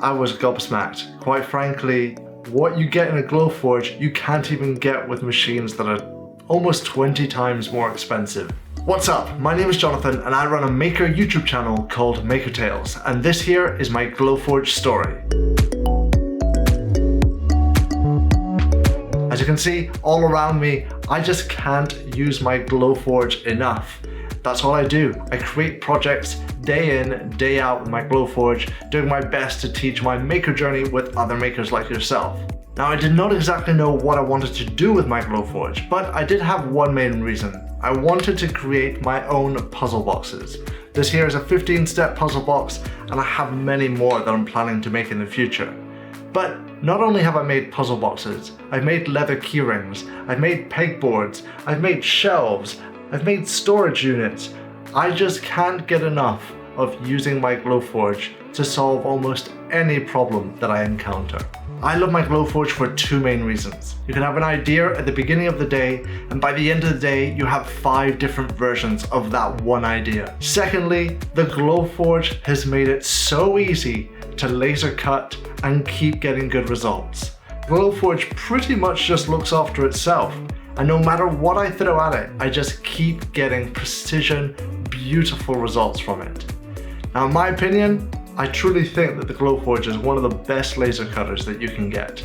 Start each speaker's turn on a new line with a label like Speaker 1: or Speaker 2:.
Speaker 1: I was gobsmacked. Quite frankly, what you get in a Glowforge, you can't even get with machines that are almost 20 times more expensive. What's up? My name is Jonathan and I run a maker YouTube channel called Maker Tales, and this here is my Glowforge story. As you can see all around me, I just can't use my Glowforge enough. That's all I do. I create projects day in, day out with my Glowforge, doing my best to teach my maker journey with other makers like yourself. Now, I did not exactly know what I wanted to do with my Glowforge, but I did have one main reason. I wanted to create my own puzzle boxes. This here is a 15-step puzzle box, and I have many more that I'm planning to make in the future. But not only have I made puzzle boxes, I've made leather keyrings, I've made pegboards, I've made shelves, I've made storage units. I just can't get enough of using my Glowforge to solve almost any problem that I encounter. I love my Glowforge for two main reasons. You can have an idea at the beginning of the day, and by the end of the day, you have 5 different versions of that one idea. Secondly, the Glowforge has made it so easy to laser cut and keep getting good results. Glowforge pretty much just looks after itself, and no matter what I throw at it, I just keep getting precision, beautiful results from it. Now, in my opinion, I truly think that the Glowforge is one of the best laser cutters that you can get.